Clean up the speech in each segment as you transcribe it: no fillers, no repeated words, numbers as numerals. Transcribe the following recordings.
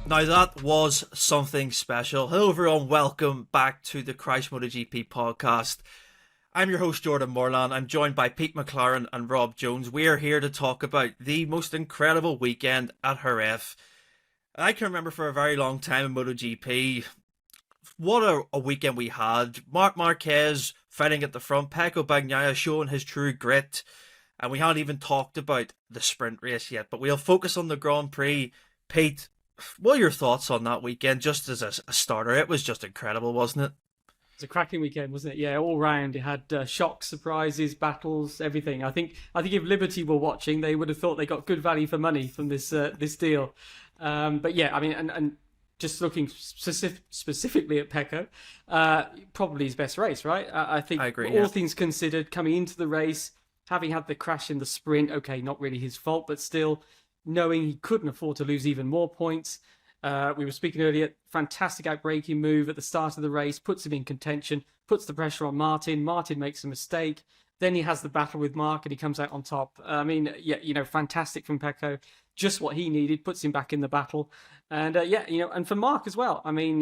Now that was something special. Hello everyone, welcome back to the Christ MotoGP podcast. I'm your host Jordan Morland. I'm joined by Pete McLaren and Rob Jones. We are here to talk about the most incredible weekend at Jerez. I can remember for a very long time in MotoGP, what a weekend we had. Marc Marquez fighting at the front, Pecco Bagnaia showing his true grit, and we haven't even talked about the sprint race yet, but we'll focus on the Grand Prix. Pete, what are your thoughts on that weekend, just as a starter? It was just incredible, wasn't it? It was a cracking weekend, wasn't it? Yeah, all round. It had shocks, surprises, battles, everything. I think if Liberty were watching, they would have thought they got good value for money from this deal. But yeah, I mean, and just looking specifically at Pecco, probably his best race, right? I think I agree, all things considered, coming into the race, having had the crash in the sprint, okay, not really his fault, but still, knowing he couldn't afford to lose even more points. We were speaking earlier, fantastic outbraking move at the start of the race, puts him in contention, puts the pressure on Martin. Martin makes a mistake. Then he has the battle with Marc and he comes out on top. I mean, yeah, fantastic from Pecco. Just what he needed, puts him back in the battle. And and for Marc as well. I mean,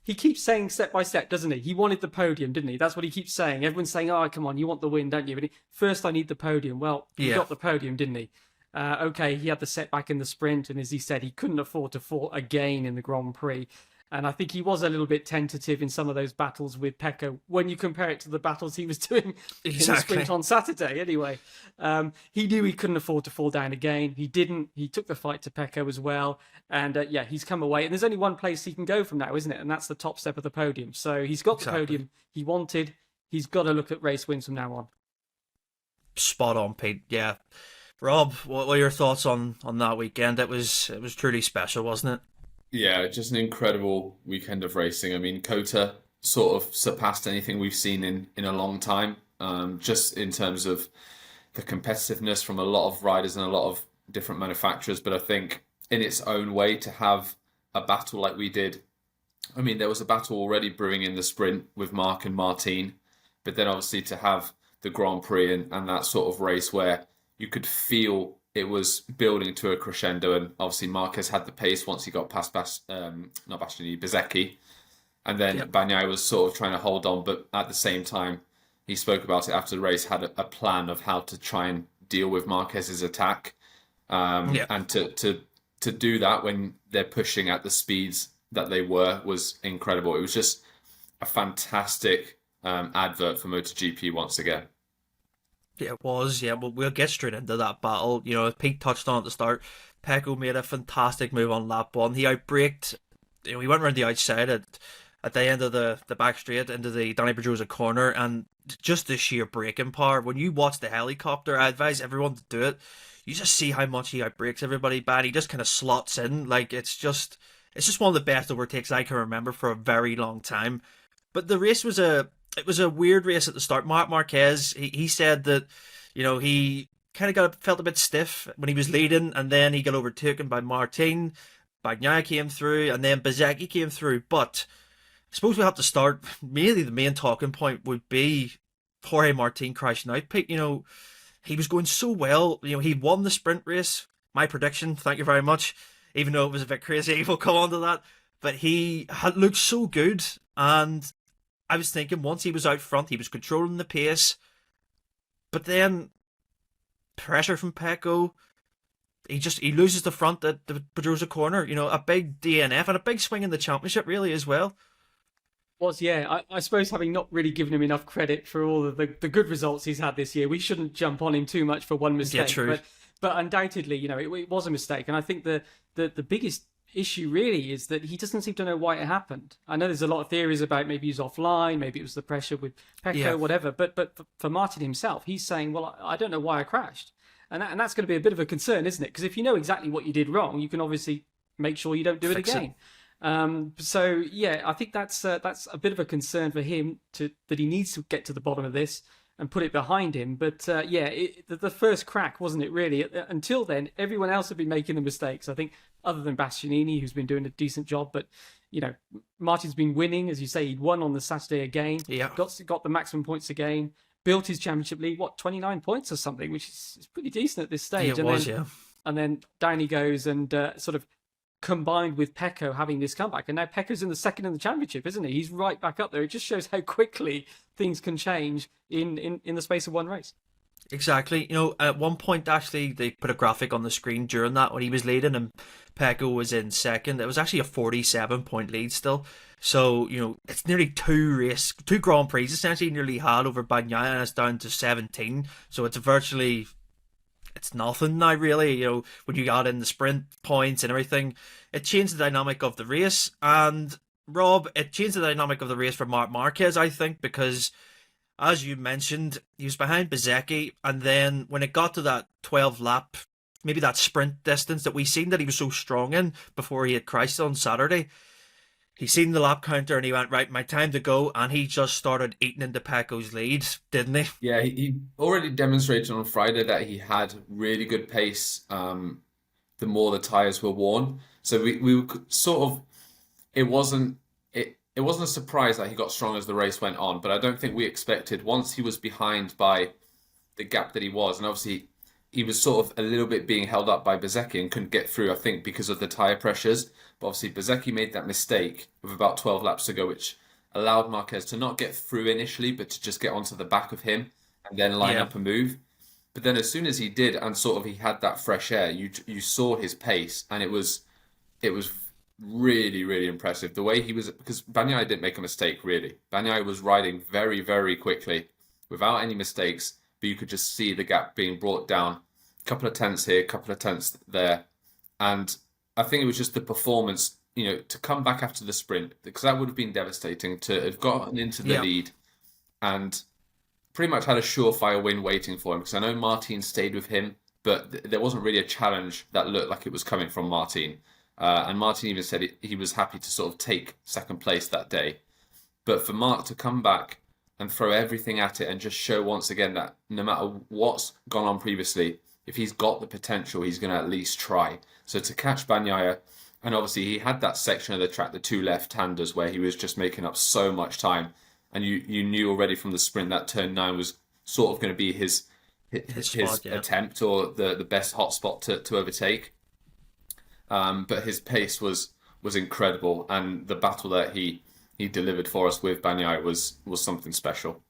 he keeps saying step by step, doesn't he? He wanted the podium, didn't he? That's what he keeps saying. Everyone's saying, oh, come on, you want the win, don't you? But first I need the podium. Well, he got the podium, didn't he? Okay, he had the setback in the sprint, and as he said, he couldn't afford to fall again in the Grand Prix. And I think he was a little bit tentative in some of those battles with Pecco when you compare it to the battles he was doing in the sprint on Saturday. Anyway, he knew he couldn't afford to fall down again. He didn't. He took the fight to Pecco as well. And he's come away. And there's only one place he can go from now, isn't it? And that's the top step of the podium. So he's got the podium he wanted. He's got to look at race wins from now on. Spot on, Pete. Yeah. Rob, what were your thoughts on that weekend? It was truly special, wasn't it? Yeah, just an incredible weekend of racing. I mean, Kota sort of surpassed anything we've seen in a long time, just in terms of the competitiveness from a lot of riders and a lot of different manufacturers. But I think in its own way, to have a battle like we did, I mean, there was a battle already brewing in the sprint with Marc and Martin, but then obviously to have the Grand Prix and that sort of race where you could feel it was building to a crescendo, and obviously Marquez had the pace once he got past Bezzecchi, and then Bagnaia was sort of trying to hold on, but at the same time, he spoke about it after the race, had a plan of how to try and deal with Marquez's attack, and to do that when they're pushing at the speeds that they was incredible. It was just a fantastic advert for MotoGP once again. Yeah, it was. Yeah, well, we'll get straight into that battle. You know, Pete touched on at the start. Pecco made a fantastic move on lap one. He outbraked. He went around the outside at the end of the back straight into the Danny Pedrosa corner, and just the sheer braking power. When you watch the helicopter, I advise everyone to do it. You just see how much he outbrakes everybody. Bad. He just kind of slots in. Like it's just one of the best overtakes I can remember for a very long time. But the race was a weird race at the start. Marc Marquez, he said that, he kind of felt a bit stiff when he was leading, and then he got overtaken by Martin. Bagnaia came through, and then Bezzecchi came through. But I suppose we have to start, really the main talking point would be Jorge Martin crashing out. Pete, he was going so well. He won the sprint race. My prediction, thank you very much. Even though it was a bit crazy, we'll come on to that. But he had looked so good, and I was thinking once he was out front, he was controlling the pace. But then pressure from Pecco, he loses the front at the Pedrosa corner. A big DNF and a big swing in the championship, really, as well. I suppose having not really given him enough credit for all of the good results he's had this year, we shouldn't jump on him too much for one mistake. Yeah, true. But undoubtedly, it was a mistake. And I think the biggest issue really is that he doesn't seem to know why it happened. I know there's a lot of theories about maybe he's offline, maybe it was the pressure with Pecco, whatever. But for Martin himself, he's saying, well, I don't know why I crashed. And that's going to be a bit of a concern, isn't it? Because if you know exactly what you did wrong, you can obviously make sure you don't do it again. I think that's a bit of a concern for him that he needs to get to the bottom of this and put it behind him. But the first crack, wasn't it really? Until then, everyone else had been making the mistakes. I think other than Bastianini, who's been doing a decent job. But, Martin's been winning. As you say, he'd won on the Saturday again. Yeah. Got the maximum points again. Built his championship lead, 29 points or something, which is pretty decent at this stage. Yeah, it was. and then down he goes, and sort of combined with Pecco having this comeback. And now Pecco's in the second in the championship, isn't he? He's right back up there. It just shows how quickly things can change in the space of one race. Exactly. At one point, actually, they put a graphic on the screen during that when he was leading and Pecco was in second. It was actually a 47-point lead still. So, it's nearly two Grand Prix essentially nearly had over Bagnaia, and it's down to 17. So it's nothing now, really. When you got in the sprint points and everything, it changed the dynamic of the race. And Rob, it changed the dynamic of the race for Marc Marquez, I think, because as you mentioned, he was behind Bezzecchi, and then when it got to that 12 lap, maybe that sprint distance that we seen that he was so strong in before he had crashed on Saturday, he seen the lap counter and he went, right, my time to go, and he just started eating into Pecco's lead, didn't he? Yeah, he already demonstrated on Friday that he had really good pace the more the tyres were worn. So we were sort of, it wasn't a surprise that he got strong as the race went on, but I don't think we expected, once he was behind by the gap that he was, and obviously he was sort of a little bit being held up by Bezzecchi and couldn't get through, I think, because of the tyre pressures. But obviously Bezzecchi made that mistake with about 12 laps to go, which allowed Marquez to not get through initially, but to just get onto the back of him and then line up a move. But then as soon as he did, and sort of he had that fresh air, you saw his pace, and it was really, really impressive. The way he was, because Bagnaia didn't make a mistake, really. Bagnaia was riding very, very quickly without any mistakes, but you could just see the gap being brought down. A couple of tenths here, a couple of tenths there. And I think it was just the performance, to come back after the sprint, because that would have been devastating, to have gotten into the lead and pretty much had a surefire win waiting for him. Because I know Martin stayed with him, but there wasn't really a challenge that looked like it was coming from Martin. And Martin even said he was happy to sort of take second place that day. But for Marc to come back and throw everything at it and just show once again that no matter what's gone on previously, if he's got the potential, he's going to at least try. So to catch Bagnaia, and obviously he had that section of the track, the two left-handers, where he was just making up so much time. And you knew already from the sprint that turn 9 was sort of going to be his spot, attempt, or the best hot spot to overtake. But his pace was incredible, and the battle that he delivered for us with Bagnaia was something special.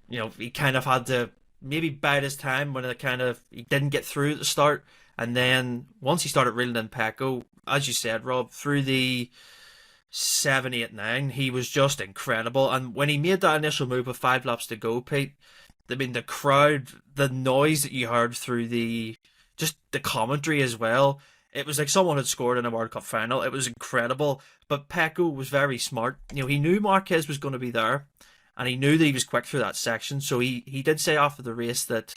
He kind of had to maybe bide his time when he didn't get through at the start, and then once he started reeling in Pecco, as you said, Rob, through the 7, 8, 9, he was just incredible. And when he made that initial move with 5 laps to go, Pete, I mean, the crowd, the noise that you heard through the commentary as well, it was like someone had scored in a World Cup final. It was incredible. But Pecco was very smart. He knew Marquez was going to be there, and he knew that he was quick through that section. So he did say after the race that,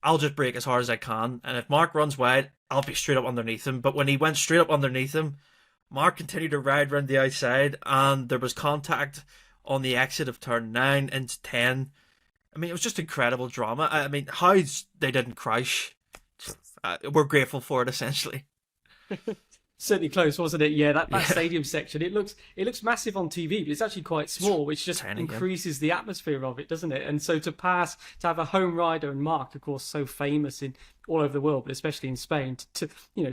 I'll just brake as hard as I can, and if Marc runs wide, I'll be straight up underneath him. But when he went straight up underneath him, Marc continued to ride around the outside, and there was contact on the exit of turn 9 into 10. I mean, it was just incredible drama. I mean, how they didn't crash, we're grateful for it, essentially. Certainly close, wasn't it? Yeah, that stadium section, it looks massive on TV, but it's actually quite small, which just increases the atmosphere of it, doesn't it? And so to have a home rider, and Marc, of course, so famous in all over the world, but especially in Spain, to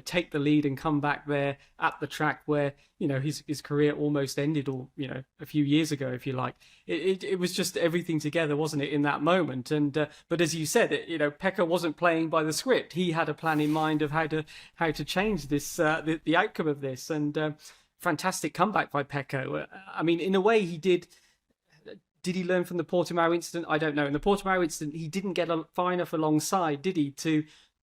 take the lead and come back there at the track where his career almost ended, or a few years ago, if you like. It was just everything together, wasn't it, in that moment? And but as you said, Pecco wasn't playing by the script. He had a plan in mind of how to change this, the outcome of this. And fantastic comeback by Pecco. I mean, in a way, he did. Did he learn from the Portimao incident? I don't know. In the Portimao incident, he didn't get far enough alongside, did he?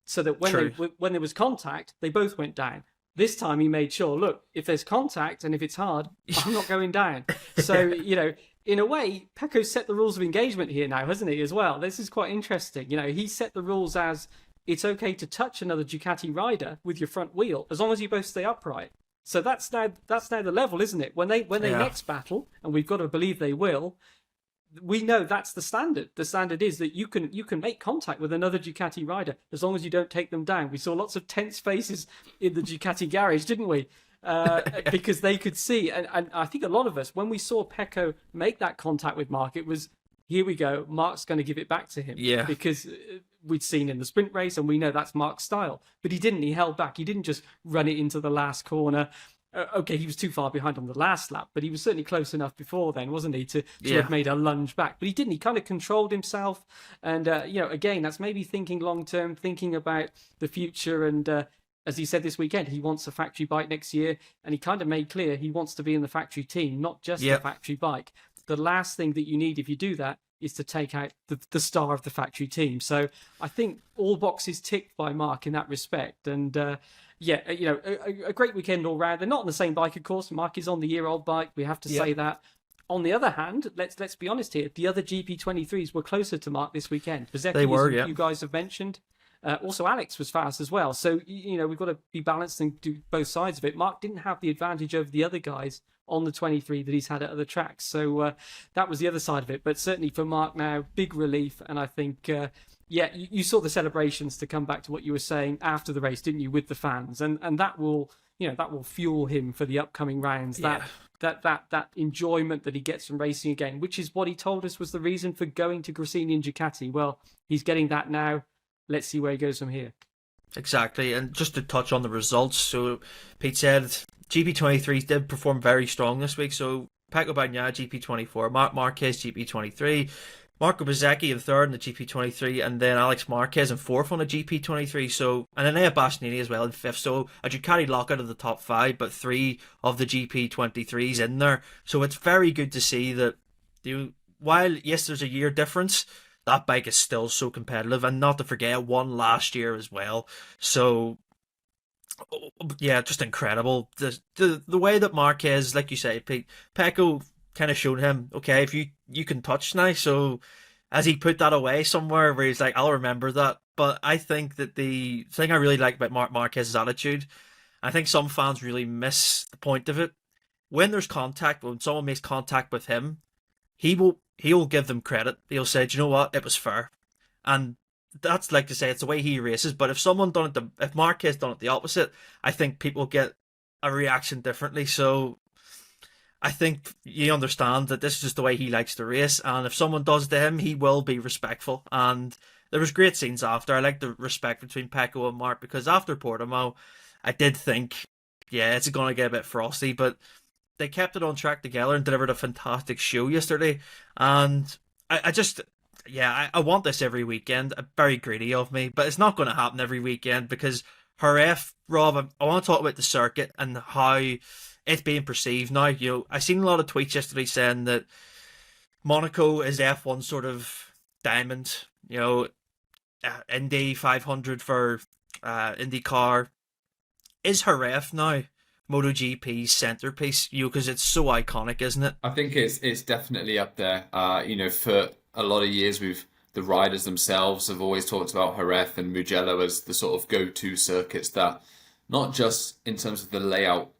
So that when there was contact, they both went down. This time he made sure, look, if there's contact and if it's hard, I'm not going down. So, in a way, Pecco set the rules of engagement here now, hasn't he, as well? This is quite interesting. He set the rules as it's okay to touch another Ducati rider with your front wheel as long as you both stay upright. So that's now the level, isn't it? When they next battle, and we've got to believe they will, we know that's the standard. The standard is that you can make contact with another Ducati rider as long as you don't take them down. We saw lots of tense faces in the Ducati garage, didn't we? Because they could see, and I think a lot of us, when we saw Pecco make that contact with Marc, it was, here we go, Marc's going to give it back to him. Yeah. Because we'd seen in the sprint race, and we know that's Marc's style. But he didn't. He held back. He didn't just run it into the last corner. Okay, he was too far behind on the last lap, but he was certainly close enough before then, wasn't he, to have made a lunge back. But he didn't. He kind of controlled himself. And, again, that's maybe thinking long-term, thinking about the future. And as he said this weekend, he wants a factory bike next year. And he kind of made clear he wants to be in the factory team, not just the factory bike. The last thing that you need if you do that is to take out the star of the factory team. So I think all boxes ticked by Marc in that respect. And a great weekend all round. They're not on the same bike, of course. Marc is on the year-old bike. We have to say that. On the other hand, let's be honest here. The other GP23s were closer to Marc this weekend. They were, you guys have mentioned. Also, Alex was fast as well. So, we've got to be balanced and do both sides of it. Marc didn't have the advantage over the other guys on the 23 that he's had at other tracks. So that was the other side of it. But certainly for Marc now, big relief. And I think, you saw the celebrations, to come back to what you were saying after the race, didn't you, with the fans? And that will, that will fuel him for the upcoming rounds. That enjoyment that he gets from racing again, which is what he told us was the reason for going to Gresini and Ducati. Well, he's getting that now. Let's see where he goes from here. Exactly. And just to touch on the results, so Pete said GP23s did perform very strong this week. So Pecco Bagnaia GP24, Marc Marquez GP23, Marco Bezzecchi in third in the GP23, and then Alex Marquez in fourth on the GP23. So, and Enea Bastianini as well in fifth. So a Ducati lockout of the top five, but 3 of the GP23s in there. So it's very good to see that, while yes, there's a year difference, that bike is still so competitive, and not to forget, it won last year as well. So, yeah, just incredible. The way that Marquez, like you say, Pecco kind of showed him, okay, if you can touch now. So, as he put that away somewhere where he's like, I'll remember that. But I think that the thing I really like about Marc Marquez's attitude, I think some fans really miss the point of it. When there's contact, when someone makes contact with him, he'll give them credit. He'll say, do you know what? It was fair. And that's like to say, it's the way he races. But if someone done it, if Marquez done it the opposite, I think people get a reaction differently. So I think you understand that this is just the way he likes to race. And if someone does to him, he will be respectful. And there was great scenes after. I like the respect between Pecco and Marc, because after Portimao, I did think, it's going to get a bit frosty, but they kept it on track together and delivered a fantastic show yesterday. And I want this every weekend. Very greedy of me, but it's not going to happen every weekend, because Jerez, Rob, I want to talk about the circuit and how it's being perceived now. I seen a lot of tweets yesterday saying that Monaco is F1 sort of diamond, Indy 500 for IndyCar. Is Jerez now MotoGP's centerpiece, because it's so iconic, isn't it? I think it's definitely up there. For a lot of years, the riders themselves have always talked about Jerez and Mugello as the sort of go-to circuits that, not just in terms of the layout,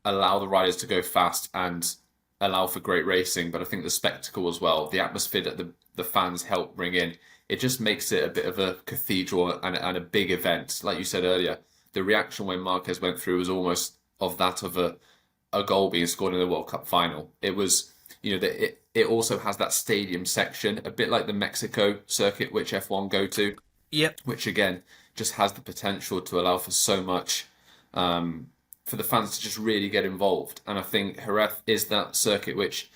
allow the riders to go fast and allow for great racing, but I think the spectacle as well, the atmosphere that the fans help bring in, it just makes it a bit of a cathedral and a big event. Like you said earlier, the reaction when Marquez went through was almost of that of a goal being scored in the World Cup final. It was, it also has that stadium section, a bit like the Mexico circuit, which F1 go to. Yep. Which again, just has the potential to allow for so much, for the fans to just really get involved. And I think Jerez is that circuit which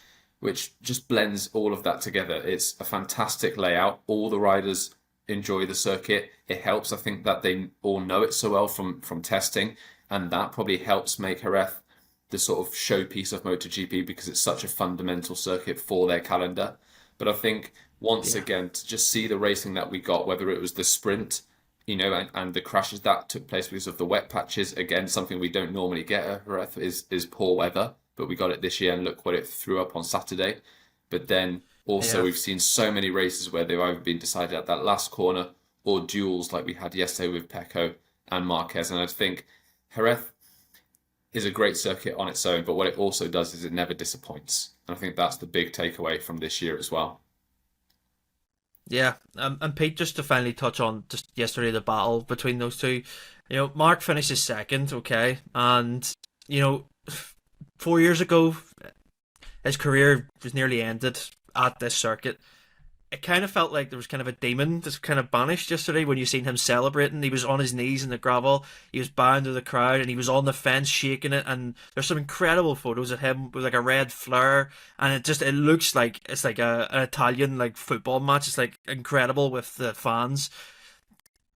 just blends all of that together. It's a fantastic layout. All the riders enjoy the circuit. It helps, I think, that they all know it so well from testing. And that probably helps make Jerez the sort of showpiece of MotoGP, because it's such a fundamental circuit for their calendar. But I think, once again, to just see the racing that we got, whether it was the sprint, and the crashes that took place because of the wet patches, again, something we don't normally get at Jerez is poor weather, but we got it this year, and look what it threw up on Saturday. But then also we've seen so many races where they've either been decided at that last corner or duels like we had yesterday with Pecco and Marquez. And I think Jerez is a great circuit on its own, but what it also does is it never disappoints. And I think that's the big takeaway from this year as well. Yeah, and Pete, just to finally touch on just yesterday, the battle between those two. Marc finishes second, okay, and 4 years ago, his career was nearly ended at this circuit. it kind of felt like there was kind of a demon that's kind of banished yesterday when you seen him celebrating. He was on his knees in the gravel, he was bowing to the crowd, and he was on the fence shaking it. And there's some incredible photos of him with like a red flare, and it looks like it's like an Italian like football match. It's like incredible with the fans.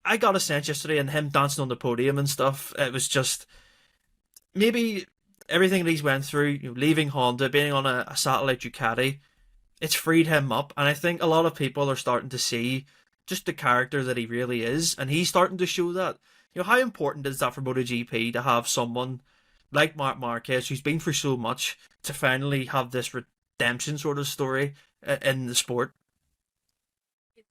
I got a sense yesterday, and him dancing on the podium and stuff. It was just maybe everything that he's went through, leaving Honda, being on a satellite Ducati. It's freed him up, and I think a lot of people are starting to see just the character that he really is, and he's starting to show that. How important is that for MotoGP to have someone like Marc Marquez, who's been through so much, to finally have this redemption sort of story in the sport?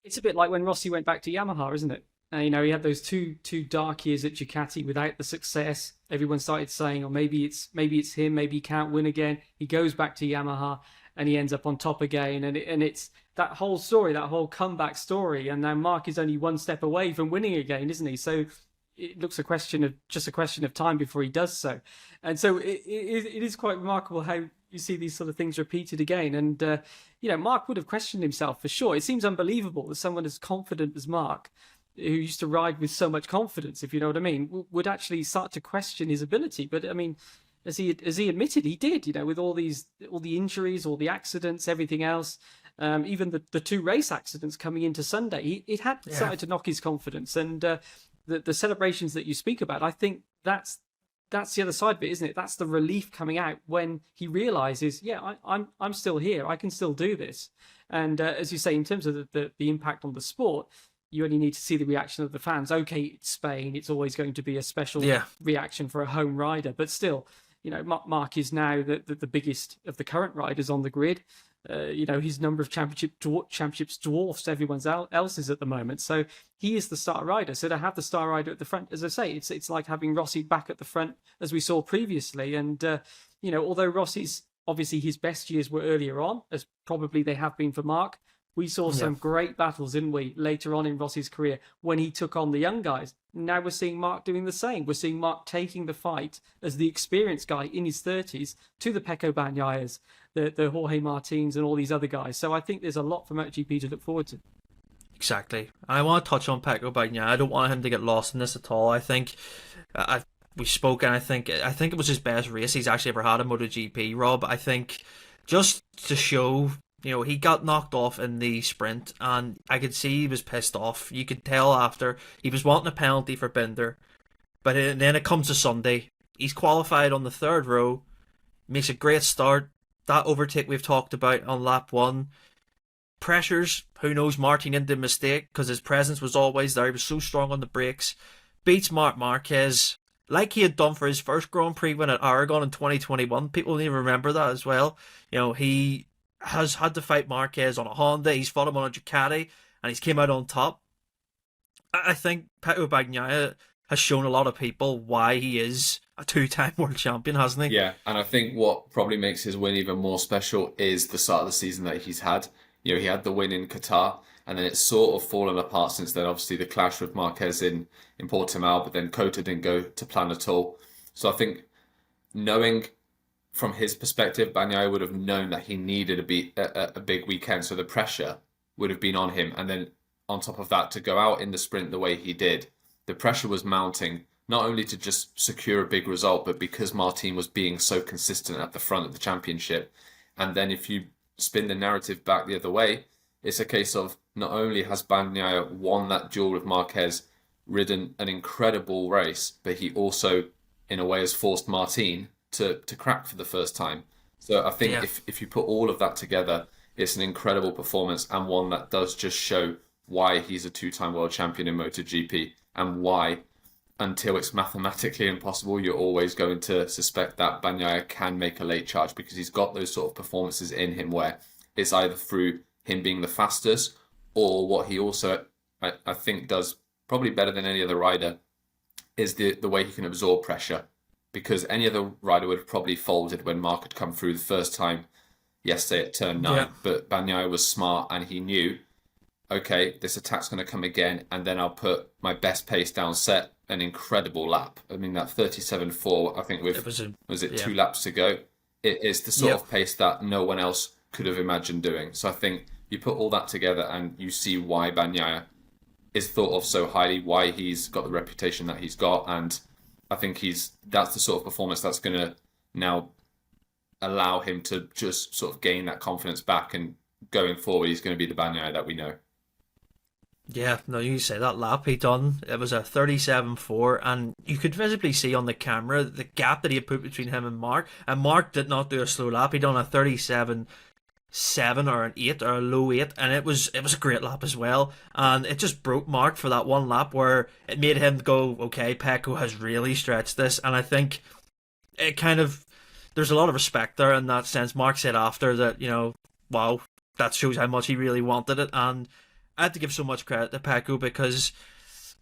It's a bit like when Rossi went back to Yamaha, isn't it? He had those two dark years at Ducati without the success. Everyone started saying, "Oh, maybe it's him. Maybe he can't win again." He goes back to Yamaha, and he ends up on top again. And it's that whole story, that whole comeback story. And now Marc is only one step away from winning again, isn't he? So it looks a question of time before he does so. And so it is quite remarkable how you see these sort of things repeated again. And Marc would have questioned himself for sure. It seems unbelievable that someone as confident as Marc, who used to ride with so much confidence, if you know what I mean, would actually start to question his ability. But I mean, as he admitted, he did, with all the injuries, all the accidents, everything else, even the two race accidents coming into Sunday, it had started to knock his confidence. And the celebrations that you speak about, I think that's the other side of it, isn't it? That's the relief coming out when he realizes, I'm still here, I can still do this. And as you say, in terms of the impact on the sport, you only need to see the reaction of the fans. Okay, it's Spain, it's always going to be a special reaction for a home rider, but still, Marc is now the biggest of the current riders on the grid. His number of championships dwarfs everyone else's at the moment. So he is the star rider. So to have the star rider at the front, as I say, it's like having Rossi back at the front as we saw previously. And although Rossi's obviously his best years were earlier on, as probably they have been for Marc, we saw some great battles, didn't we, later on in Rossi's career when he took on the young guys. Now we're seeing Marc doing the same. We're seeing Marc taking the fight as the experienced guy in his 30s to the Pecco Bagnaias, the Jorge Martins and all these other guys. So I think there's a lot for MotoGP to look forward to. Exactly. And I want to touch on Pecco Bagnaia. I don't want him to get lost in this at all. I think we spoke, and I think it was his best race he's actually ever had in MotoGP, Rob. I think just to show... he got knocked off in the sprint, and I could see he was pissed off. You could tell after. He was wanting a penalty for Binder. But then it comes to Sunday. He's qualified on the third row. Makes a great start. That overtake we've talked about on lap 1. Pressures. Who knows, Martin into a mistake because his presence was always there. He was so strong on the brakes. Beats Marc Marquez like he had done for his first Grand Prix win at Aragon in 2021. People need to remember that as well. He has had to fight Marquez on a Honda. He's fought him on a Ducati, and he's came out on top. I think Pecco Bagnaia has shown a lot of people why he is a two-time world champion, hasn't he? Yeah, and I think what probably makes his win even more special is the start of the season that he's had. He had the win in Qatar, and then it's sort of fallen apart since then. Obviously, the clash with Marquez in Portimao, but then Cota didn't go to plan at all. So I think knowing... from his perspective, Bagnaia would have known that he needed a big weekend, so the pressure would have been on him. And then on top of that, to go out in the sprint the way he did, the pressure was mounting, not only to just secure a big result, but because Martin was being so consistent at the front of the championship. And then if you spin the narrative back the other way, it's a case of not only has Bagnaia won that duel with Marquez, ridden an incredible race, but he also, in a way, has forced Martin to crack for the first time. So I think if you put all of that together, it's an incredible performance, and one that does just show why he's a two-time world champion in MotoGP, and why, until it's mathematically impossible, you're always going to suspect that Bagnaia can make a late charge, because he's got those sort of performances in him where it's either through him being the fastest, or what he also, I think, does probably better than any other rider, is the way he can absorb pressure. Because any other rider would have probably folded when Marc had come through the first time yesterday at turn 9. But Bagnaia was smart, and he knew, okay, this attack's going to come again, and then I'll put my best pace down, set an incredible lap. I mean, that 37.4, I think with, was it 2 laps to go? It is the sort of pace that no one else could have imagined doing. So I think you put all that together and you see why Bagnaia is thought of so highly, why he's got the reputation that he's got, and I think that's the sort of performance that's going to now allow him to just sort of gain that confidence back, and going forward, he's going to be the Bagnaia that we know. Yeah, no, you say that lap he done, it was a 37.4, and you could visibly see on the camera the gap that he had put between him and Marc did not do a slow lap. He done a 37.7 or an 8 or a low 8, and it was a great lap as well, and it just broke Marc for that one lap where it made him go, okay, Pecco has really stretched this, and I think it kind of, there's a lot of respect there in that sense. Marc said after that, wow, that shows how much he really wanted it, and I had to give so much credit to Pecco, because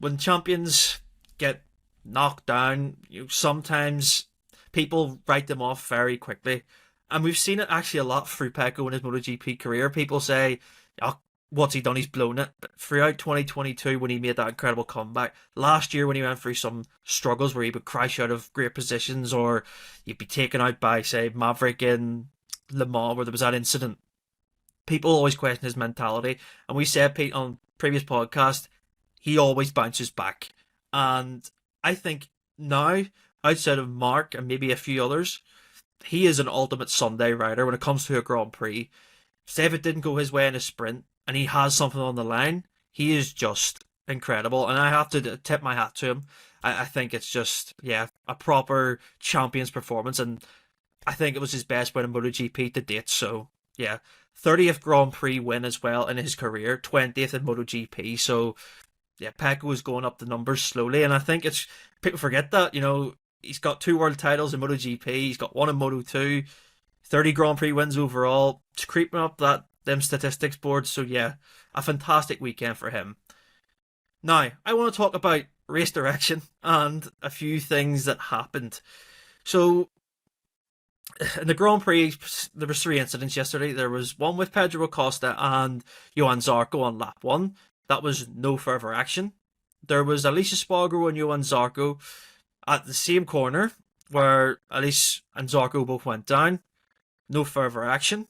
when champions get knocked down, sometimes people write them off very quickly. And we've seen it actually a lot through Pecco in his MotoGP career. People say, oh, what's he done? He's blown it. But throughout 2022, when he made that incredible comeback, last year when he went through some struggles where he would crash out of great positions, or he'd be taken out by, say, Maverick in Le Mans, where there was that incident, people always question his mentality. And we said, Pete, on previous podcast, he always bounces back. And I think now, outside of Marc and maybe a few others, he is an ultimate Sunday rider when it comes to a Grand Prix. Say if it didn't go his way in a sprint and he has something on the line, he is just incredible. And I have to tip my hat to him. I think it's just, a proper champion's performance. And I think it was his best win in MotoGP to date. So, 30th Grand Prix win as well in his career, 20th in MotoGP. So, Pecco is going up the numbers slowly. And I think people forget that, he's got 2 world titles in MotoGP. He's got 1 in Moto2, 30 Grand Prix wins overall. It's creeping up them statistics boards. So a fantastic weekend for him. Now, I want to talk about race direction and a few things that happened. So, in the Grand Prix, there was 3 incidents yesterday. There was one with Pedro Acosta and Johan Zarco on lap 1. That was no further action. There was Alicia Spargo and Johan Zarco at the same corner where Alice and Zarco both went down. No further action.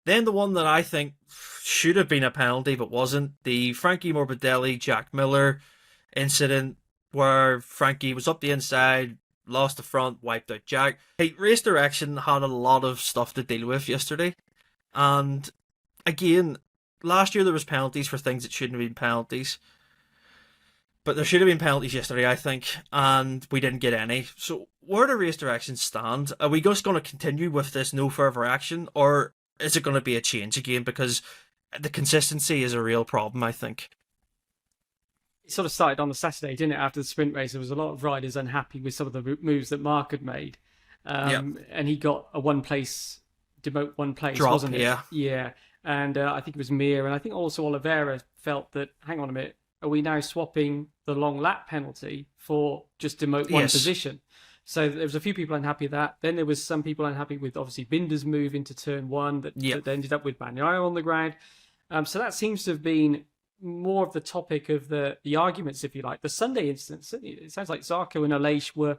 Then the one that I think should have been a penalty but wasn't, the Frankie Morbidelli, Jack Miller incident where Frankie was up the inside, lost the front, wiped out Jack. Hey, race direction had a lot of stuff to deal with yesterday. And again, last year there was penalties for things that shouldn't have been penalties. But there should have been penalties yesterday, I think, and we didn't get any. So where do race directions stand? Are we just going to continue with this no further action, or is it going to be a change again? Because the consistency is a real problem, I think. It sort of started on the Saturday, didn't it? After the sprint race, there was a lot of riders unhappy with some of the moves that Marc had made. And he got a demote one place, drop, wasn't it? Yeah. Yeah. And I think it was Mir, and I think also Oliveira felt that, hang on a minute, are we now swapping the long lap penalty for just demote one position? So there was a few people unhappy with that. Then there was some people unhappy with, obviously, Binder's move into turn 1 that ended up with Bagnaia on the ground. So that seems to have been more of the topic of the arguments, if you like. The Sunday instance, it sounds like Zarco and Aleix were,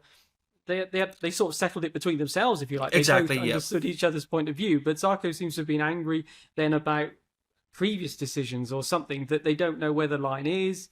they sort of settled it between themselves, if you like. They both understood each other's point of view, but Zarco seems to have been angry then about previous decisions or something that they don't know where the line is.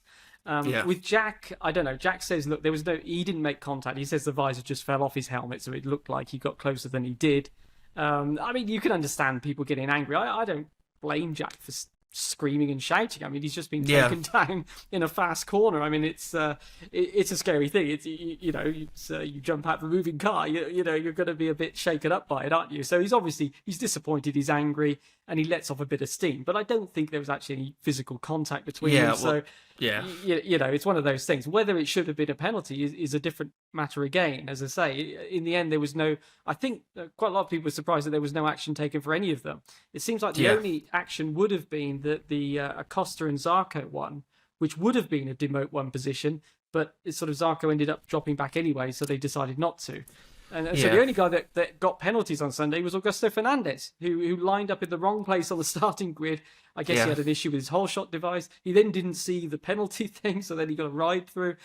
With Jack, I don't know. Jack says, look, he didn't make contact. He says the visor just fell off his helmet, so it looked like he got closer than he did. I mean, you can understand people getting angry. I don't blame Jack for screaming and shouting. I mean, he's just been taken down in a fast corner. I mean, it's a scary thing. It's you jump out of a moving car. You're going to be a bit shaken up by it, aren't you? So he's disappointed. He's angry, and he lets off a bit of steam. But I don't think there was actually any physical contact between them. So it's one of those things. Whether it should have been a penalty is a different matter again. As I say, in the end, there was no. I think quite a lot of people were surprised that there was no action taken for any of them. It seems like the only action would have been that the Acosta and Zarco one, which would have been a demote one position, but it's sort of Zarco ended up dropping back anyway, so they decided not to. And so the only guy that got penalties on Sunday was Augusto Fernandez, who lined up in the wrong place on the starting grid. I guess he had an issue with his whole shot device. He then didn't see the penalty thing, so then he got a ride through.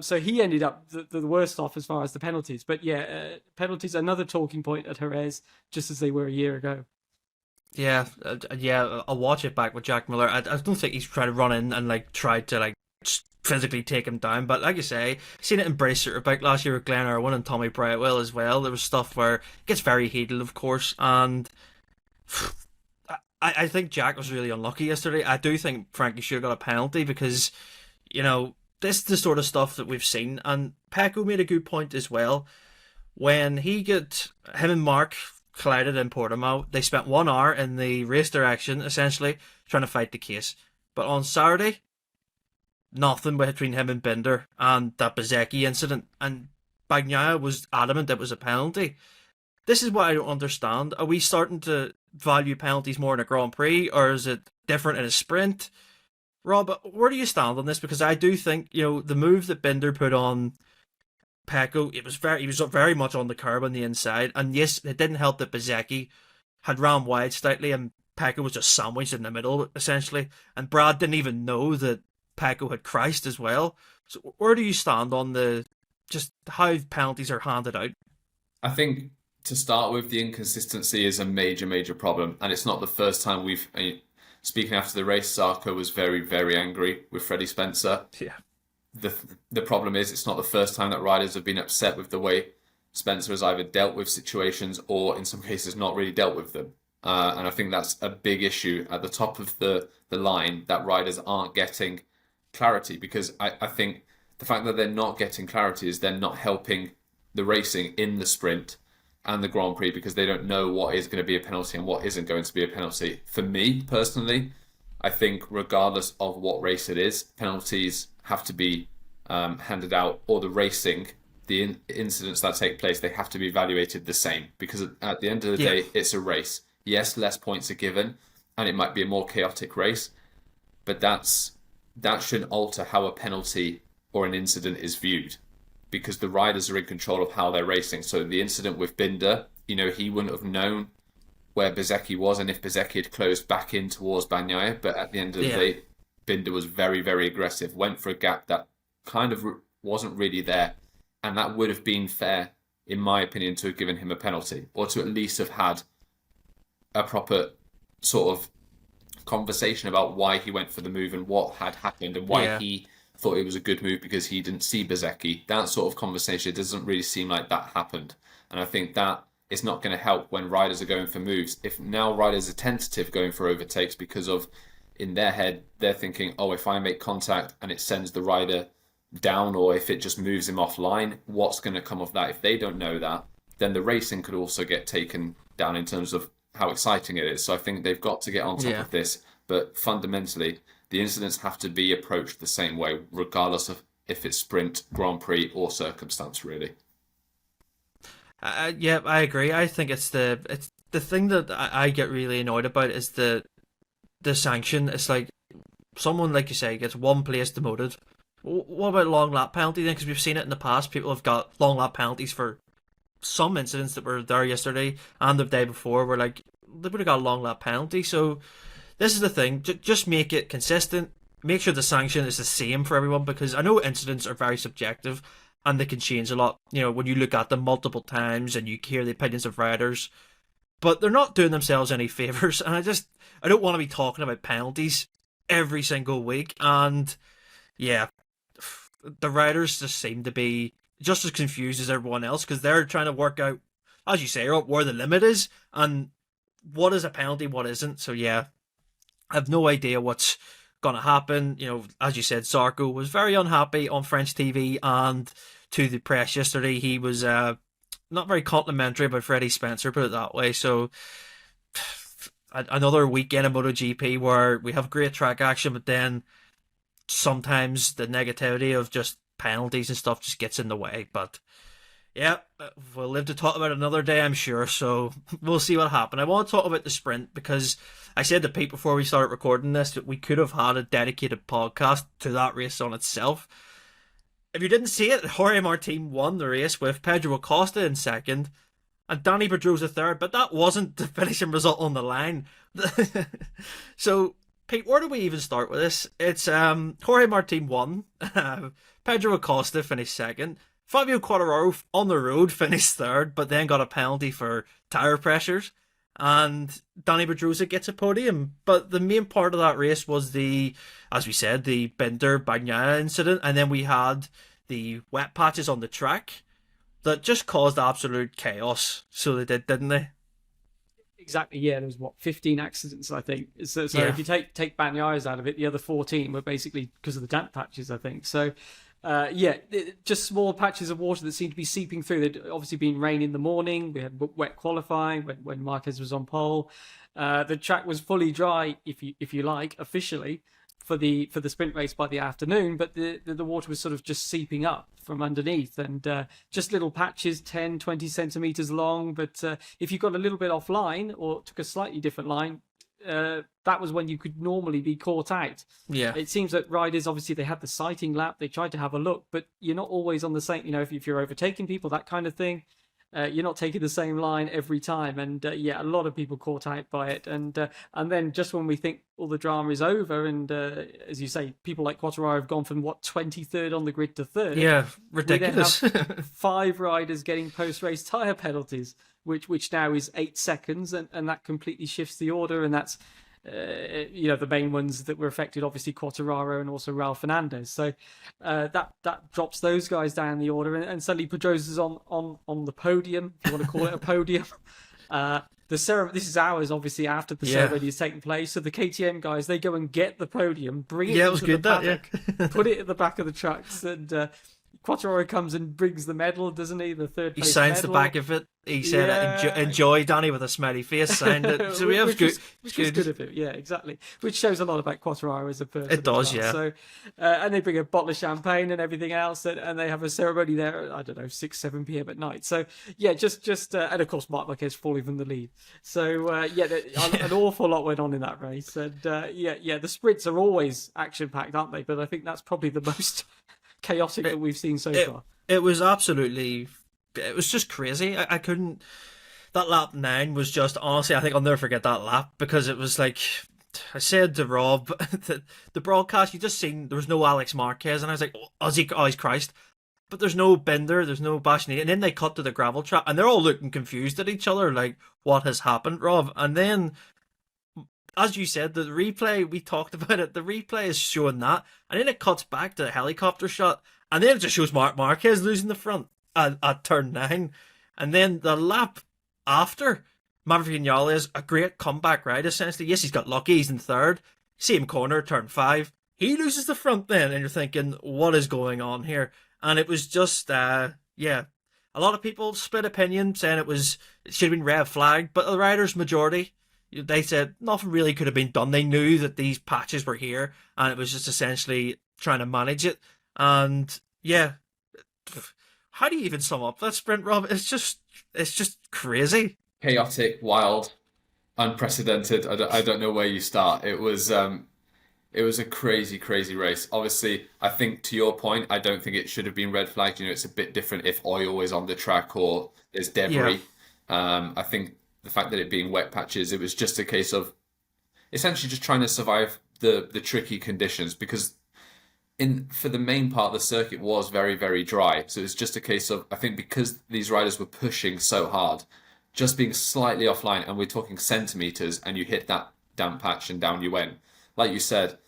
So he ended up the worst off as far as the penalties. But penalties, another talking point at Jerez, just as they were a year ago. Yeah, I'll watch it back with Jack Miller. I don't think he's trying to run in and like try to like physically take him down, but like you say, seen it in Brace Superbike last year with Glenn Irwin and Tommy Brightwell as well. There was stuff where it gets very heated, of course, and I think Jack was really unlucky yesterday. I do think Frankie should have got a penalty because, this is the sort of stuff that we've seen, and Pecco made a good point as well. When him and Mark collided in Portimao, they spent 1 hour in the race direction, essentially, trying to fight the case. But on Saturday, nothing between him and Binder and that Bezzecchi incident, and Bagnaia was adamant it was a penalty. This is what I don't understand. Are we starting to value penalties more in a Grand Prix, or is it different in a sprint? Rob, where do you stand on this? Because I do think, the move that Binder put on Pecco, he was very much on the curb on the inside, and yes, it didn't help that Bezzecchi had ran wide slightly and Pecco was just sandwiched in the middle, essentially, and Brad didn't even know that Pecco had crashed as well. So where do you stand on just how penalties are handed out? I think to start with, the inconsistency is a major, major problem, and it's not the first time speaking after the race, Sarko was very, very angry with Freddie Spencer. Yeah. The problem is it's not the first time that riders have been upset with the way Spencer has either dealt with situations or in some cases not really dealt with them. And I think that's a big issue at the top of the line, that riders aren't getting clarity, because I think the fact that they're not getting clarity is they're not helping the racing in the sprint and the Grand Prix, because they don't know what is going to be a penalty and what isn't going to be a penalty. For me, personally, I think regardless of what race it is, penalties have to be handed out, or the racing, the incidents that take place, they have to be evaluated the same, because at the end of the day, it's a race. Yes, less points are given, and it might be a more chaotic race, but that shouldn't alter how a penalty or an incident is viewed, because the riders are in control of how they're racing. So the incident with Binder, he wouldn't have known where Bezzecchi was and if Bezzecchi had closed back in towards Bagnaia, but at the end of the day, Binder was very, very aggressive, went for a gap that kind of wasn't really there, and that would have been fair, in my opinion, to have given him a penalty, or to at least have had a proper sort of conversation about why he went for the move and what had happened and why he thought it was a good move because he didn't see Bezzecchi. That sort of conversation, it doesn't really seem like that happened. And I think that is not going to help when riders are going for moves. If now riders are tentative going for overtakes because of, in their head, they're thinking, oh, if I make contact and it sends the rider down, or if it just moves him offline, what's going to come of that? If they don't know that, then the racing could also get taken down in terms of how exciting it is. So I think they've got to get on top of this. But fundamentally, the incidents have to be approached the same way, regardless of if it's sprint, Grand Prix, or circumstance, really. Yeah, I agree. I think it's the thing that I get really annoyed about is the sanction. It's like someone, like you say, gets one place demoted. What about long lap penalty then? Because we've seen it in the past. People have got long lap penalties for some incidents that were there yesterday and the day before. Were like, they would have got a long lap penalty. So this is the thing. Just make it consistent. Make sure the sanction is the same for everyone, because I know incidents are very subjective and they can change a lot, when you look at them multiple times and you hear the opinions of riders. But they're not doing themselves any favours, and I don't want to be talking about penalties every single week. And yeah, the riders just seem to be just as confused as everyone else, because they're trying to work out, as you say, where the limit is and what is a penalty, what isn't. So yeah, I have no idea what's going to happen. As you said, Zarco was very unhappy on French TV and to the press yesterday. He was not very complimentary about Freddie Spencer, put it that way. So another weekend of MotoGP where we have great track action, but then sometimes the negativity of just penalties and stuff just gets in the way. But yeah, we'll live to talk about it another day, I'm sure. So we'll see what happens. I want to talk about the sprint because I said to Pete before we started recording this that we could have had a dedicated podcast to that race on itself. If you didn't see it, Jorge Martin won the race with Pedro Acosta in second and Danny Pedrosa third, but that wasn't the finishing result on the line. So, Pete, where do we even start with this? It's Jorge Martin won, Pedro Acosta finished second, Fabio Quartararo on the road finished third, but then got a penalty for tyre pressures, and Danny Pedrosa gets a podium. But the main part of that race was as we said, the Binder Bagnaia incident, and then we had the wet patches on the track that just caused absolute chaos. So they did, didn't they? Exactly, yeah. There was 15 accidents, I think. So Yeah. if you take Bagnaia's out of it, the other 14 were basically because of the damp patches, I think. So, just small patches of water that seemed to be seeping through. There'd obviously been rain in the morning. We had wet qualifying when Marquez was on pole. The track was fully dry, if you like, officially for the sprint race by the afternoon, but the water was sort of just seeping up from underneath, and just little patches, 10, 20 centimeters long. But if you got a little bit offline or took a slightly different line, that was when you could normally be caught out. Yeah. It seems that riders, obviously, they had the sighting lap, they tried to have a look, but you're not always on the same, if you're overtaking people, that kind of thing. You're not taking the same line every time, and a lot of people caught out by it, and then just when we think all the drama is over, and as you say, people like Quartararo have gone from 23rd on the grid to third. Yeah, ridiculous. We then have 5 riders getting post-race tyre penalties, which now is 8 seconds, and that completely shifts the order, and that's the main ones that were affected, obviously Quartararo and also Raul Fernandez. So that drops those guys down the order, and suddenly Pedrosa's on the podium, if you want to call it a podium. The ceremony, this is hours obviously after the ceremony has taken place. So the KTM guys, they go and get the podium, bring it into the paddock, put it at the back of the trucks, and Quartararo comes and brings the medal, doesn't he? The third place He signs medal. the back of it. He said, enjoy, Danny, with a smelly face, signed it. So we have good. Which is good of him, yeah, exactly. Which shows a lot about Quartararo as a person. It does, as well. So, and they bring a bottle of champagne and everything else, and they have a ceremony there at, I don't know, 6, 7 p.m. at night. So, yeah, just and of course, Marc Marquez falling from the lead. So, an awful lot went on in that race. And, the sprints are always action-packed, aren't they? But I think that's probably the most chaotic that we've seen so far. It was absolutely... It was just crazy. I couldn't... That lap 9 was just... Honestly, I think I'll never forget that lap, because it was like... I said to Rob, the broadcast, you just seen there was no Alex Marquez, and I was like, oh, he's Christ. But there's no Binder, there's no Bagnaia, and then they cut to the gravel trap, and they're all looking confused at each other, like, what has happened, Rob? And then... As you said, the replay, we talked about it, the replay is showing that, and then it cuts back to the helicopter shot, and then it just shows Marc Marquez losing the front at turn 9. And then the lap after, Maverick Vinales, a great comeback ride, essentially. Yes, he's got lucky, he's in third. Same corner, turn 5. He loses the front then, and you're thinking, what is going on here? And it was just, a lot of people split opinion, saying it should have been red flagged, but the riders' majority, they said nothing really could have been done. They knew that these patches were here, and it was just essentially trying to manage it. And yeah, how do you even sum up that sprint, Rob? It's just crazy, chaotic, wild, unprecedented. I don't know where you start. It was a crazy race. Obviously, I think to your point, I don't think it should have been red flagged. It's a bit different if oil is on the track or there's debris. Yeah. I think the fact that it being wet patches, it was just a case of essentially just trying to survive the tricky conditions, because for the main part the circuit was very, very dry. So it's just a case of, I think, because these riders were pushing so hard, just being slightly offline, and we're talking centimeters, and you hit that damp patch and down you went. Like you said,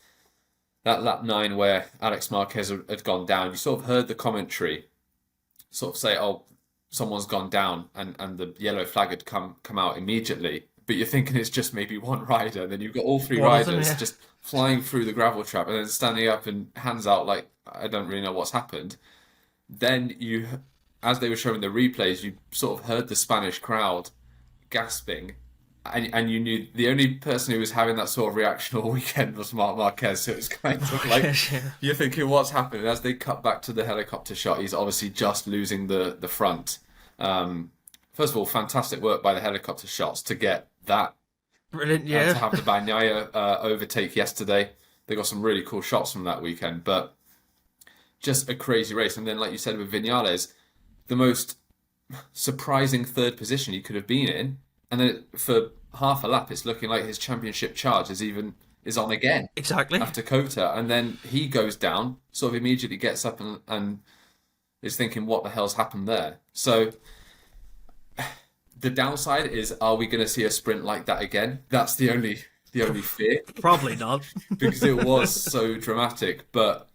that lap 9 where Alex Marquez had gone down, you sort of heard the commentary sort of say, oh, someone's gone down, and the yellow flag had come out immediately. But you're thinking it's just maybe one rider, and then you've got all 3 riders just flying through the gravel trap and then standing up and hands out like, I don't really know what's happened. Then you, as they were showing the replays, you sort of heard the Spanish crowd gasping, and you knew the only person who was having that sort of reaction all weekend was Marc Marquez. So it's kind of like, you're thinking, what's happening? As they cut back to the helicopter shot, he's obviously just losing the front. First of all, fantastic work by the helicopter shots to get that. Brilliant, yeah. To have the Bagnaia overtake yesterday. They got some really cool shots from that weekend, but just a crazy race. And then, like you said, with Vinales, the most surprising third position he could have been in. And then for half a lap, it's looking like his championship charge is on again. Exactly. After Cota. And then he goes down, sort of immediately gets up and is thinking, what the hell's happened there? So The downside is, are we going to see a sprint like that again? That's the only fear. Probably not. Because it was so dramatic. But,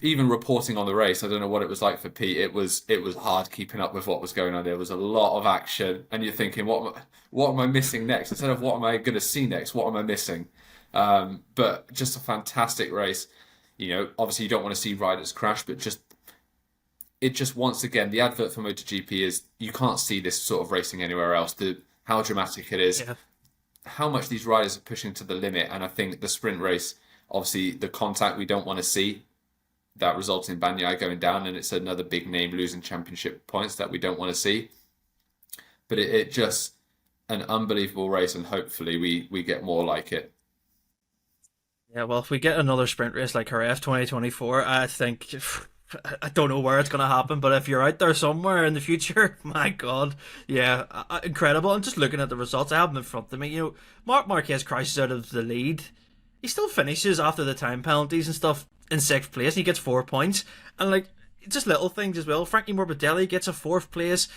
even reporting on the race, I don't know what it was like for Pete. It was hard keeping up with what was going on. There was a lot of action, and you're thinking, what am I missing next? Instead of what am I going to see next, what am I missing? But just a fantastic race. Obviously you don't want to see riders crash, but it just once again, the advert for MotoGP is you can't see this sort of racing anywhere else. How dramatic it is, how much these riders are pushing to the limit, and I think the sprint race, obviously the contact we don't want to see. That results in Bagnaia going down, and it's another big name losing championship points that we don't want to see. But it just an unbelievable race, and hopefully we get more like it. Yeah, well, if we get another sprint race like Jerez 2024, I think I don't know where it's going to happen, but if you're out there somewhere in the future, my God, yeah, incredible. And just looking at the results, I have them in front of me. Marc Marquez crashes out of the lead. He still finishes after the time penalties and stuff in 6th place, and he gets 4 points. And just little things as well. Frankie Morbidelli gets a 4th place.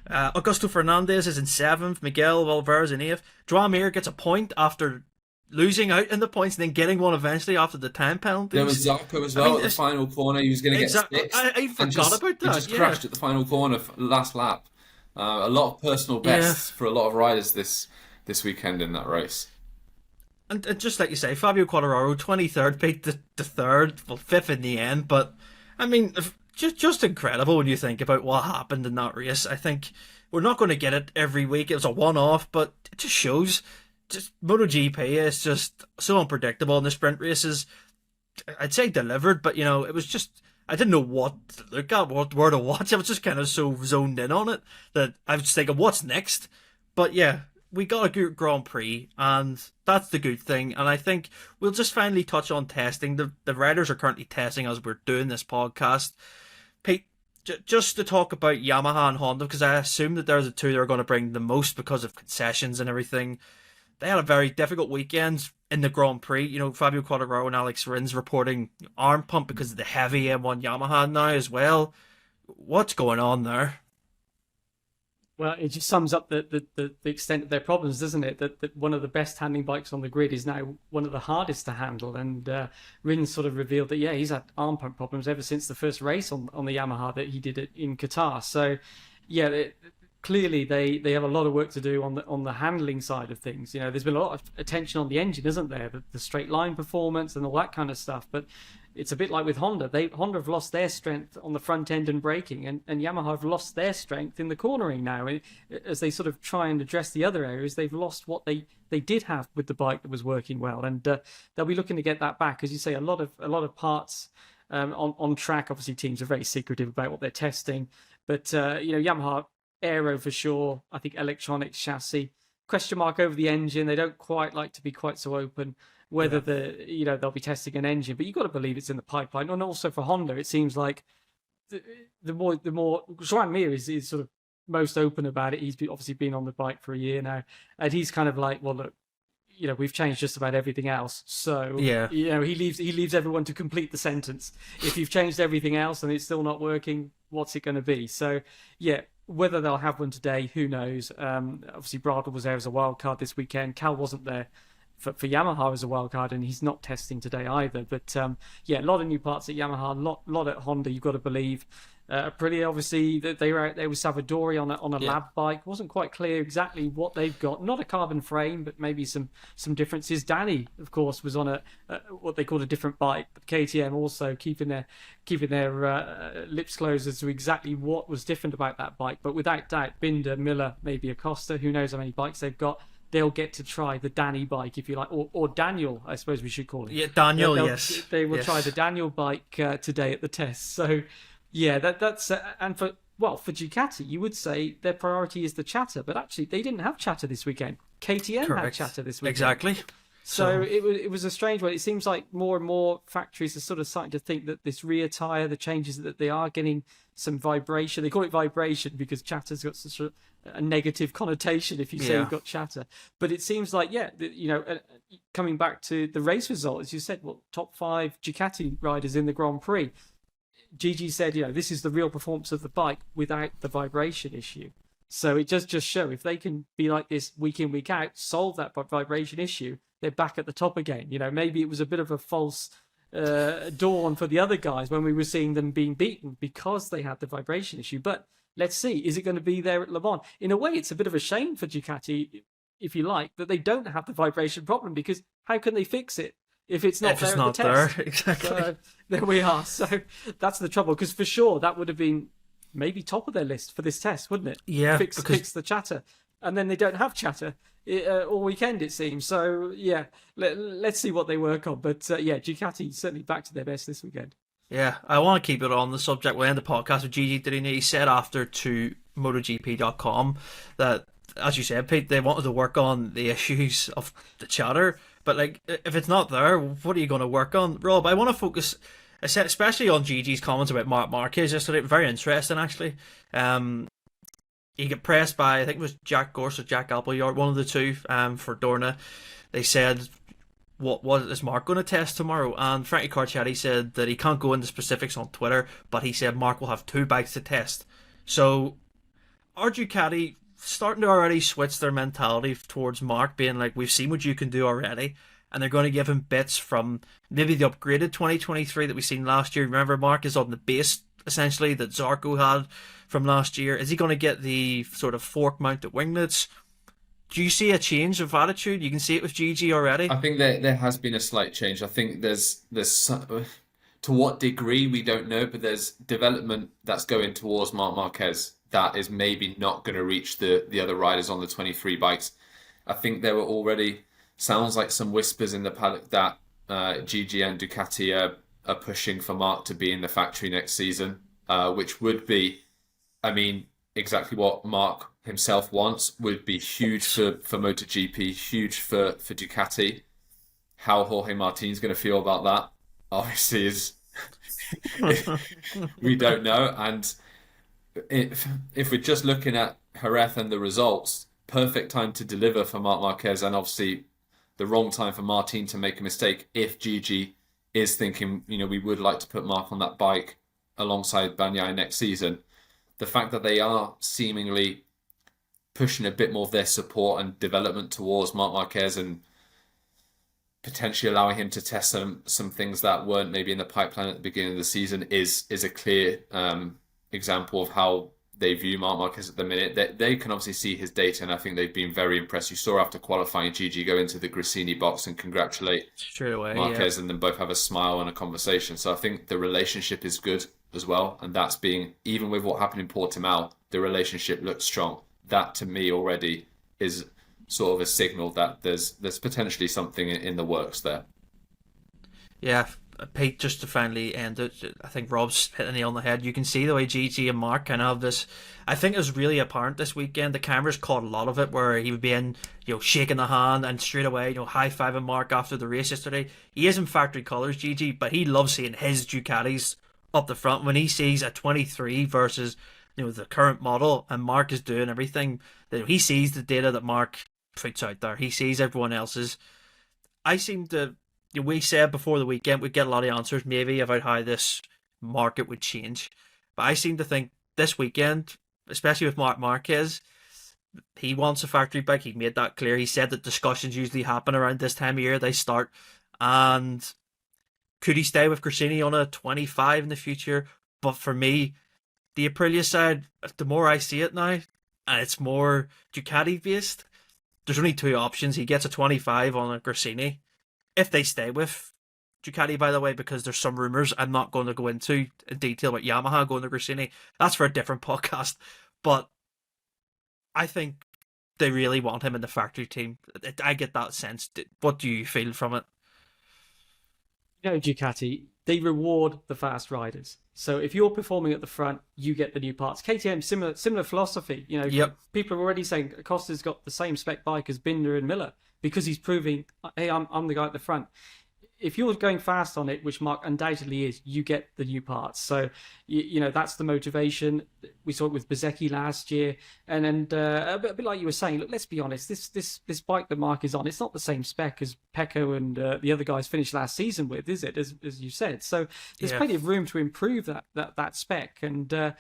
Augusto Fernandez is in 7th. Miguel Valverde in 8th. Joan Mir gets a point after losing out in the points and then getting one eventually after the time penalties. There was Zarco as well at the final corner. He was going to get 6th. I forgot about that. He just crashed at the final corner last lap. A lot of personal bests for a lot of riders this weekend in that race. And just like you say, Fabio Quartararo, 23rd, beat the 3rd, well, 5th in the end. But, I mean, just incredible when you think about what happened in that race. I think we're not going to get it every week. It was a one-off, but it just shows. Just MotoGP is just so unpredictable in the sprint races. I'd say delivered, but, it was just... I didn't know what to look at, where to watch. I was just kind of so zoned in on it that I was just thinking, what's next? But, yeah, we got a good Grand Prix, and that's the good thing. And I think we'll just finally touch on testing. The riders are currently testing as we're doing this podcast. Pete, just to talk about Yamaha and Honda, because I assume that they're the two that are going to bring the most because of concessions and everything. They had a very difficult weekend in the Grand Prix. Fabio Quartararo and Alex Rins reporting arm pump because of the heavy M1 Yamaha now as well. What's going on there? Well, it just sums up the extent of their problems, doesn't it? That one of the best handling bikes on the grid is now one of the hardest to handle. And Rins sort of revealed that, he's had arm pump problems ever since the first race on the Yamaha that he did it in Qatar. So, clearly they have a lot of work to do on the handling side of things. There's been a lot of attention on the engine, isn't there? The straight line performance and all that kind of stuff. But it's a bit like with Honda. Honda have lost their strength on the front end and braking, and Yamaha have lost their strength in the cornering now. And as they sort of try and address the other areas, they've lost what they did have with the bike that was working well. And they'll be looking to get that back. As you say, a lot of parts on track. Obviously, teams are very secretive about what they're testing. But Yamaha, aero for sure. I think electronics, chassis. Question mark over the engine. They don't quite like to be quite so open whether they'll be testing an engine, but you've got to believe it's in the pipeline. And also for Honda, it seems like the more Joan Mir is sort of most open about it. He's obviously been on the bike for a year now, and he's kind of like, well, look, we've changed just about everything else. So he leaves everyone to complete the sentence. If you've changed everything else and it's still not working, what's it going to be? So whether they'll have one today, who knows? Obviously, Bradl was there as a wild card this weekend. Cal wasn't there for Yamaha as a wild card, and he's not testing today either. But a lot of new parts at Yamaha, lot at Honda. You've got to believe. Aprilia, obviously, that they were out there with Savadori on a lab bike. Wasn't quite clear exactly what they've got. Not a carbon frame, but maybe some differences. Danny, of course, was on a what they called a different bike. But KTM also keeping their lips closed as to exactly what was different about that bike. But without doubt, Binder, Miller, maybe Acosta, who knows how many bikes they've got. They'll get to try the Danny bike, if you like, or Daniel, I suppose we should call it. Yeah, Daniel, yes. They will try the Daniel bike today at the test. So, that's and for Ducati, you would say their priority is the chatter, but actually they didn't have chatter this weekend. KTM had chatter this weekend. Exactly. So it was a strange one. It seems like more and more factories are sort of starting to think that this rear tyre, the changes that they are getting some vibration. They call it vibration because chatter's got such a negative connotation if you say you've got chatter. But it seems like, coming back to the race result, as you said, top 5 Ducati riders in the Grand Prix. Gigi said, this is the real performance of the bike without the vibration issue. So it does just show if they can be like this week in, week out, solve that vibration issue, they're back at the top again. Maybe it was a bit of a false dawn for the other guys when we were seeing them being beaten because they had the vibration issue. But let's see, is it going to be there at Le Mans? In a way, it's a bit of a shame for Ducati, if you like, that they don't have the vibration problem, because how can they fix it if it's not there at the test? Exactly. So, there we are. So that's the trouble, because for sure that would have been maybe top of their list for this test, wouldn't it? Yeah, fix the chatter, and then they don't have chatter all weekend, it seems. So yeah, let's see what they work on. But Ducati certainly back to their best this weekend. Yeah, I want to keep it on the subject. We'll end the podcast with Gigi Drini. He said after to MotoGP.com that, as you said, Pete, they wanted to work on the issues of the chatter. But like, if it's not there, what are you going to work on? Rob, I want to focus especially on Gigi's comments about Marc Marquez yesterday. Very interesting, actually. He got pressed by, I think it was Jack Gorse or Jack Appleyard, one of the two, for Dorna. They said, what is Marc going to test tomorrow? And Frankie Carcetti said that he can't go into specifics on Twitter, but he said Marc will have 2 bikes to test. So, are Ducati starting to already switch their mentality towards Marc, being like, we've seen what you can do already, and they're going to give him bits from maybe the upgraded 2023 that we seen last year? Remember, Marc is on the base, essentially, that Zarco had from last year. Is he going to get the sort of fork-mounted winglets? Do you see a change of attitude? You can see it with Gigi already. I think there has been a slight change. I think there's some, to what degree we don't know, but there's development that's going towards Marc Marquez that is maybe not going to reach the other riders on the 23 bikes. I think there were already sounds like some whispers in the paddock that Gigi and Ducati are pushing for Marc to be in the factory next season, which would be, I mean, exactly what Marc himself wants, would be huge for MotoGP, huge for Ducati. How Jorge Martin's going to feel about that, obviously, is we don't know. And if we're just looking at Jerez and the results, perfect time to deliver for Marc Marquez, and obviously the wrong time for Martin to make a mistake if Gigi is thinking, we would like to put Marc on that bike alongside Bagnaia next season. The fact that they are seemingly pushing a bit more of their support and development towards Marc Marquez and potentially allowing him to test some things that weren't maybe in the pipeline at the beginning of the season is a clear example of how they view Marc Marquez at the minute. They can obviously see his data, and I think they've been very impressed. You saw after qualifying Gigi go into the Gresini box and congratulate straight away Marquez, and then both have a smile and a conversation. So I think the relationship is good as well, and that's being, even with what happened in Portimao, the relationship looks strong. That to me already is sort of a signal that there's potentially something in the works there. Yeah, Pete, just to finally end it, I think Rob's hit the nail on the head. You can see the way Gigi and Marc kind of have this. I think it was really apparent this weekend. The cameras caught a lot of it, where he would be in, shaking the hand and straight away, high-fiving Marc after the race yesterday. He is in factory colours, Gigi, but he loves seeing his Ducatis up the front. When he sees a 23 versus the current model, and Marc is doing everything, he sees the data that Marc puts out there. He sees everyone else's. I seem to. We said before the weekend we'd get a lot of answers maybe about how this market would change. But I seem to think this weekend, especially with Marc Marquez, he wants a factory bike. He made that clear. He said that discussions usually happen around this time of year. They start. And could he stay with Gresini on a 25 in the future? But for me, the Aprilia side, the more I see it now, and it's more Ducati based, there's only 2 options. He gets a 25 on a Gresini. If they stay with Ducati, by the way, because there's some rumours I'm not going to go into in detail about Yamaha going to Gresini. That's for a different podcast. But I think they really want him in the factory team. I get that sense. What do you feel from it? Ducati, they reward the fast riders. So if you're performing at the front, you get the new parts. KTM, similar philosophy. Yep. People are already saying Acosta's got the same spec bike as Binder and Miller, because he's proving, hey, I'm the guy at the front. If you're going fast on it, which Marc undoubtedly is, you get the new parts. So, that's the motivation. We saw it with Bezzecchi last year. And a bit like you were saying, look, let's be honest, this bike that Marc is on, it's not the same spec as Pecco and the other guys finished last season with, is it, as you said? So there's plenty of room to improve that spec. And,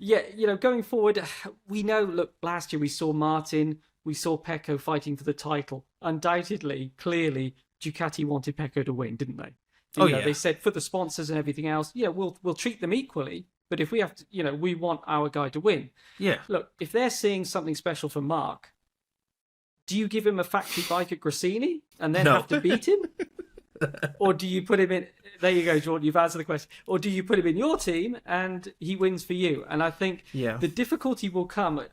Yeah, going forward, we know, look, last year we saw Martin, we saw Pecco fighting for the title. Undoubtedly, clearly, Ducati wanted Pecco to win, didn't they? Oh, yeah. They said for the sponsors and everything else, we'll treat them equally. But if we have to, we want our guy to win. Yeah. Look, if they're seeing something special from Marc, do you give him a factory bike at Gresini and then have to beat him? Or do you put him in... There you go, Jordan, you've answered the question. Or do you put him in your team and he wins for you? And I think the difficulty will come...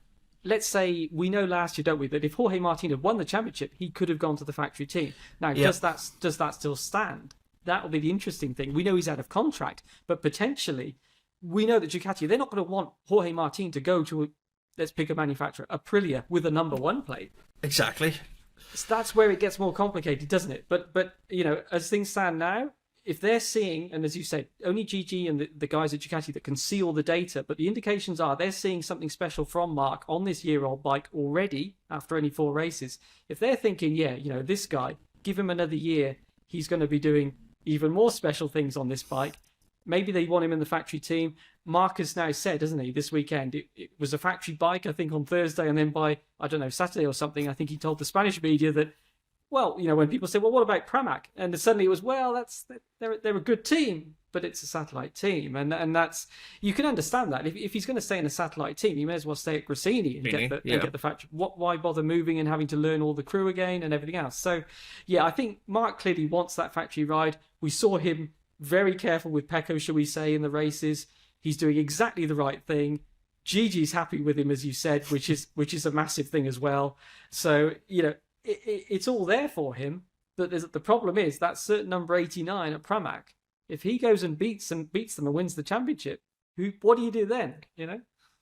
Let's say we know last year, don't we, that if Jorge Martin had won the championship, he could have gone to the factory team. Now, does that still stand? That will be the interesting thing. We know he's out of contract, but potentially we know that Ducati, they're not going to want Jorge Martin to go to, let's pick a manufacturer, Aprilia with a number 1 plate. Exactly. So that's where it gets more complicated, doesn't it? But as things stand now, if they're seeing, and as you said, only Gigi and the guys at Ducati that can see all the data, but the indications are they're seeing something special from Marc on this year-old bike already after only 4 races. If they're thinking, this guy, give him another year, he's going to be doing even more special things on this bike. Maybe they want him in the factory team. Marc has now said, hasn't he, this weekend, it was a factory bike, I think, on Thursday, and then by, I don't know, Saturday or something, I think he told the Spanish media that, well, when people say, well, what about Pramac? And suddenly it was, well, they're a good team, but it's a satellite team. And that's, you can understand that. If he's going to stay in a satellite team, he may as well stay at Gresini and get the factory. Why bother moving and having to learn all the crew again and everything else? So, I think Marc clearly wants that factory ride. We saw him very careful with Pecco, shall we say, in the races. He's doing exactly the right thing. Gigi's happy with him, as you said, which is a massive thing as well. So, it's all there for him. But the problem is that certain number 89 at Pramac. If he goes and beats them and wins the championship, what do you do then?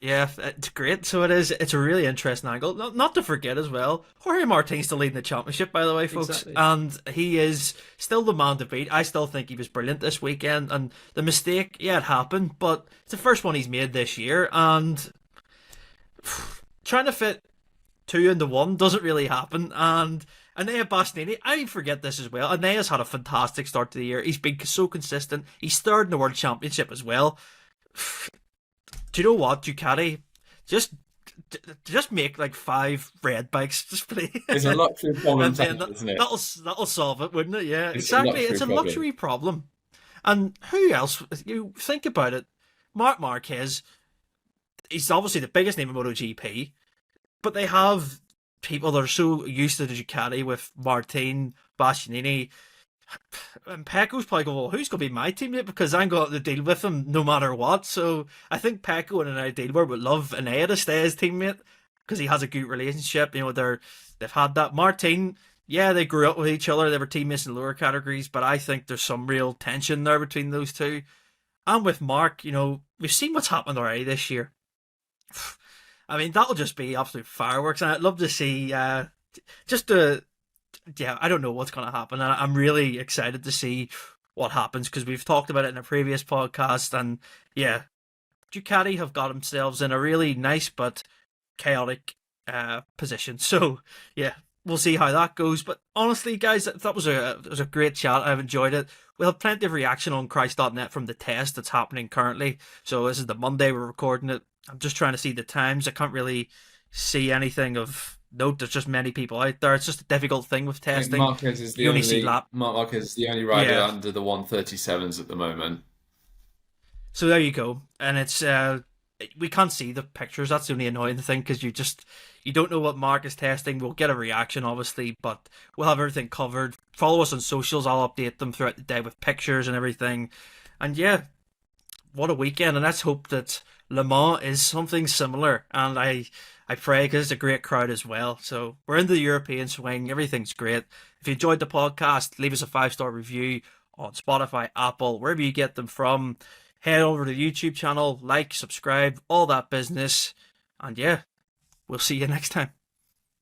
Yeah, it's great. So it's a really interesting angle. Not to forget as well, Jorge Martin's still leading the championship, by the way, folks. Exactly. And he is still the man to beat. I still think he was brilliant this weekend. And the mistake, it happened, but it's the first one he's made this year. And trying to fit 2 into 1 doesn't really happen. And Enea Bastianini, I forget this as well. Enea's had a fantastic start to the year. He's been so consistent. He's 3rd in the World Championship as well. Do you know what, Ducati? Just make like 5 red bikes, just please. It's a luxury problem, isn't it? That'll solve it, wouldn't it? Yeah, It's exactly. It's a luxury problem. And who else? You think about it. Marc Marquez, he's obviously the biggest name in MotoGP, but they have people that are so used to the Ducati with Martin, Bastianini, and Pecco's probably going, well, who's going to be my teammate? Because I'm going to deal with him no matter what. So I think Pecco and an ideal world would love Enea to stay as teammate because he has a good relationship. They've had that. Martin, they grew up with each other. They were teammates in lower categories, but I think there's some real tension there between those two. And with Marc, we've seen what's happened already this year. I mean, that'll just be absolute fireworks, and I'd love to see I don't know what's going to happen, and I'm really excited to see what happens because we've talked about it in a previous podcast, and Ducati have got themselves in a really nice but chaotic position. So we'll see how that goes. But honestly, guys, that was a great chat. I've enjoyed it. We'll have plenty of reaction on Christ.net from the test that's happening currently. So this is the Monday we're recording it. I'm just trying to see the times. I can't really see anything of note. There's just many people out there. It's just a difficult thing with testing. Marc Marquez is the only rider under the 137s at the moment. So there you go. And it's we can't see the pictures. That's the only annoying thing because you don't know what Marc is testing. We'll get a reaction, obviously, but we'll have everything covered. Follow us on socials. I'll update them throughout the day with pictures and everything. And what a weekend. And let's hope that Le Mans is something similar. And I pray because it's a great crowd as well. So we're into the European swing. Everything's great. If you enjoyed the podcast, leave us a 5-star review on Spotify, Apple, wherever you get them from. Head over to the YouTube channel, like, subscribe, all that business. And we'll see you next time.